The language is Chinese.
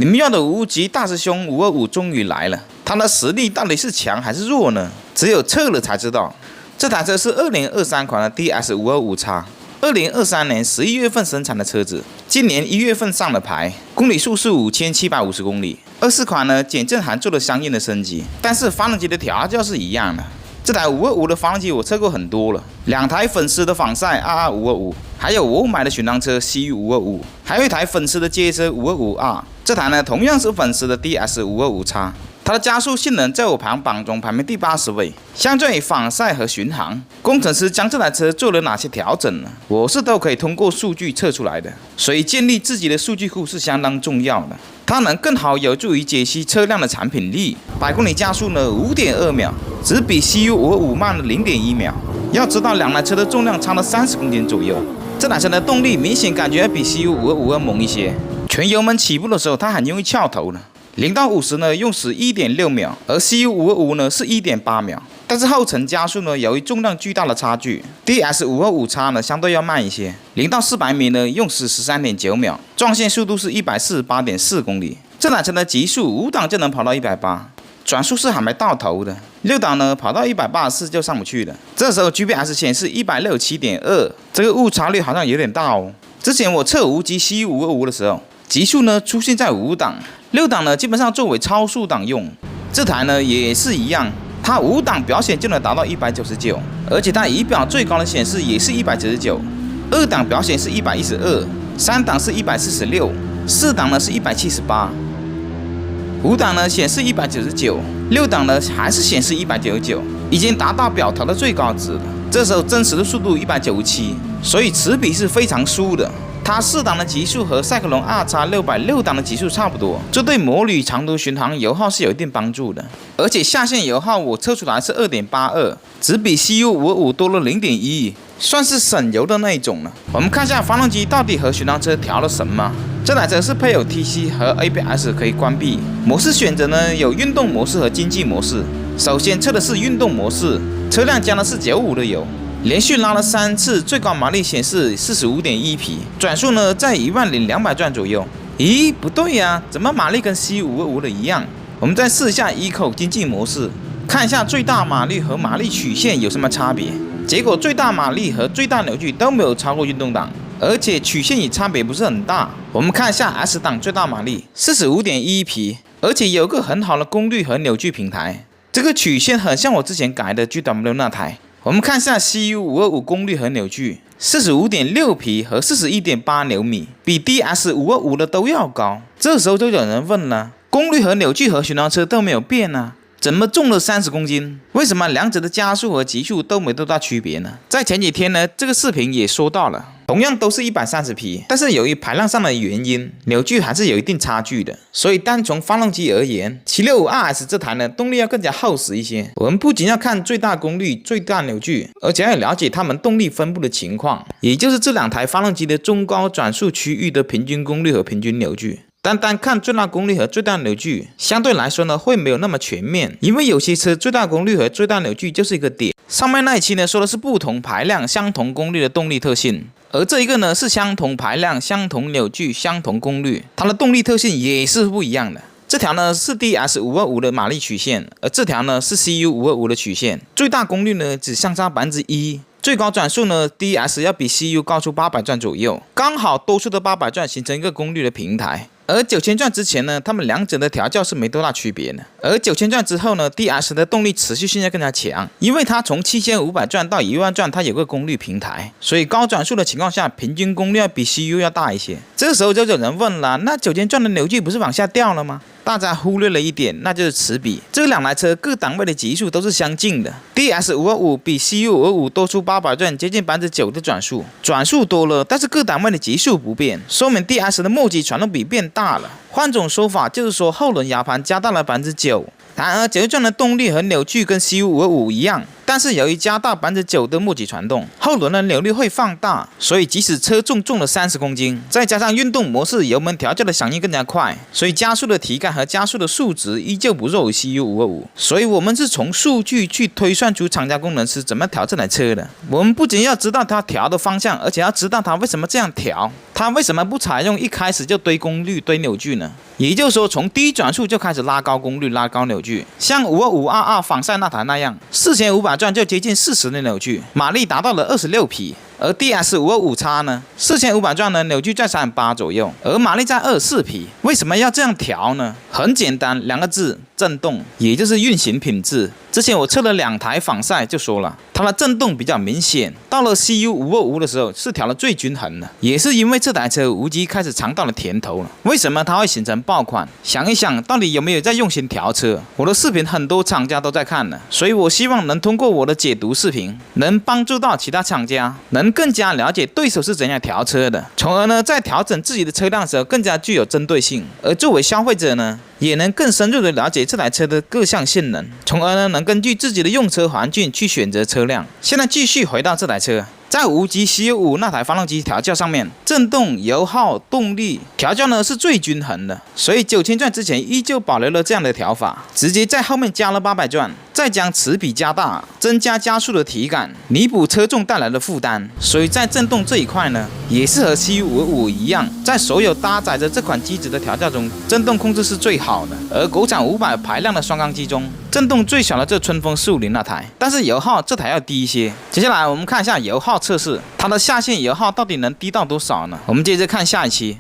你们要的无极大师兄525终于来了，他的实力到底是强还是弱呢？只有测了才知道。这台车是2023款的 DS525X，2023年11月份生产的车子，今年1月份上了牌，公里数是5750公里。24款呢，减震函做了相应的升级，但是发动机的调教是一样的。这台525的发动机我测过很多了，2台粉丝的仿赛RR525，还有我买的巡航车 CU525，还有一台粉丝的街车525R。这台呢同样是粉丝的 DS525X， 它的加速性能在我排行榜中排名第80位。相对于仿赛和巡航，工程师将这台车做了哪些调整呢？我是都可以通过数据测出来的，所以建立自己的数据库是相当重要的。它能更好有助于解析车辆的产品力。100公里加速呢 5.2 秒，只比 CU525慢了 0.1 秒。要知道两台车的重量差了30公斤左右，这台车的动力明显感觉比 CU525猛一些。全油门起步的时候，它很容易翘头了。0到50呢用时 1.6 秒，而 CU525呢是 1.8 秒。但是后程加速呢，由于重量巨大的差距 ，DS525X 呢相对要慢一些。0到400米呢用时 13.9 秒，撞线速度是 148.4 公里。这台车的极速5档就能跑到180，转速是还没到头的，6档呢跑到184就上不去了。这时候 GPS 显示 167.2， 这个误差率好像有点大哦。之前我测无极 CU525的时候，极速呢出现在5档，6档呢基本上作为超速档用。这台呢也是一样，它5档表现就能达到199，而且它仪表最高的显示也是199，2档表现是112，3档是146，4档呢是178，5档呢显示199，6档呢还是显示199，已经达到表头的最高值了。这时候真实的速度197，所以齿比是非常输的。它4档的极速和赛克龙 RX600 档的极速差不多，这对模拟长途巡航油耗是有一定帮助的。而且下线油耗我测出来是 2.82， 只比 CU525 多了 0.1， 算是省油的那一种了。我们看一下发动机到底和巡航车调了什么。这台车是配有 TC 和 ABS 可以关闭，模式选择呢有运动模式和经济模式。首先测的是运动模式，车辆加的是95的油。连续拉了3次，最高马力显示 45.1 匹，转速呢在10200转左右。咦，不对呀，怎么马力跟 CU525 的一样？我们再试一下 Eco 经济模式，看一下最大马力和马力曲线有什么差别。结果最大马力和最大扭矩都没有超过运动档，而且曲线也差别不是很大。我们看一下 S 档最大马力 45.1 匹，而且有个很好的功率和扭矩平台，这个曲线很像我之前改的 GW 那台。我们看一下 CU525 功率和扭矩 ，45.6 匹和 41.8 牛米，比 DS525 的都要高。这时候就有人问了，功率和扭矩和巡航车都没有变啊，怎么重了30公斤？为什么两者的加速和极速都没多大区别呢？在前几天呢，这个视频也说到了，同样都是130匹，但是由于排量上的原因，扭矩还是有一定差距的。所以单从发动机而言，765RS 这台呢动力要更加厚实一些。我们不仅要看最大功率、最大扭矩，而且要了解它们动力分布的情况，也就是这2台发动机的中高转速区域的平均功率和平均扭矩。单单看最大功率和最大扭矩，相对来说呢会没有那么全面，因为有些车最大功率和最大扭矩就是一个点。上面那一期呢说的是不同排量、相同功率的动力特性，而这一个呢是相同排量、相同扭矩、相同功率，它的动力特性也是不一样的。这条呢是 DS525 的马力曲线，而这条呢是 CU525 的曲线。最大功率呢只相差 1%， 最高转速呢 DS 要比 CU 高出800转左右，刚好多出的800转形成一个功率的平台。而9000转之前呢，它们两者的调教是没多大区别的。而9000转之后呢 ，DS 的动力持续性要更加强，因为它从7500转到10000转，它有个功率平台，所以高转速的情况下，平均功率要比 CU 要大一些。这时候就有人问了，那9000转的扭矩不是往下掉了吗？大家忽略了一点，那就是齿比。这2台车各档位的极速都是相近的 ，DS525 比 CU525 多出800转，接近 9% 的转速，转速多了，但是各档位的极速不变，说明 DS 的末级传动比变大了。换种说法就是说后轮压盘加大了 9%。然而9000转的动力和扭矩跟 CU525 一样，但是由于加大 9% 的末级传动，后轮的扭力会放大，所以即使车重了30公斤，再加上运动模式油门调教的响应更加快，所以加速的体感和加速的数值依旧不弱于 CU525。所以我们是从数据去推算出厂家工程师怎么调这台车的。我们不仅要知道它调的方向，而且要知道它为什么这样调。它为什么不采用一开始就堆功率、堆扭矩呢？也就是说，从低转速就开始拉高功率、拉高扭矩，像52522仿赛那台那样，4500转就接近40的扭矩，马力达到了26匹。而 DS525X 呢，4500转呢，扭矩在38左右，而马力在24匹。为什么要这样调呢？很简单，两个字：震动，也就是运行品质。之前我测了2台仿赛就说了，它的震动比较明显。到了 CU525的时候是调了最均衡的，也是因为这台车无极开始尝到了甜头了。为什么它会形成爆款？想一想，到底有没有在用心调车？我的视频很多厂家都在看了，所以我希望能通过我的解读视频，能帮助到其他厂家，能更加了解对手是怎样调车的，从而呢在调整自己的车辆的时候更加具有针对性。而作为消费者呢，也能更深入的了解这台车的各项性能，从而呢能根据自己的用车环境去选择车辆。现在继续回到这台车。在无极 CU5那台发动机调教上面，震动、油耗、动力调教呢是最均衡的，所以9000转之前依旧保留了这样的调法，直接在后面加了800转，再将齿比加大，增加加速的体感，弥补车重带来的负担。所以在震动这一块呢，也是和 CU525一样，在所有搭载着这款机子的调教中，震动控制是最好的。而国产500排量的双缸机中，震动最小的这春风450那台，但是油耗这台要低一些。接下来我们看一下油耗测试，它的下限油耗到底能低到多少呢？我们接着看下一期。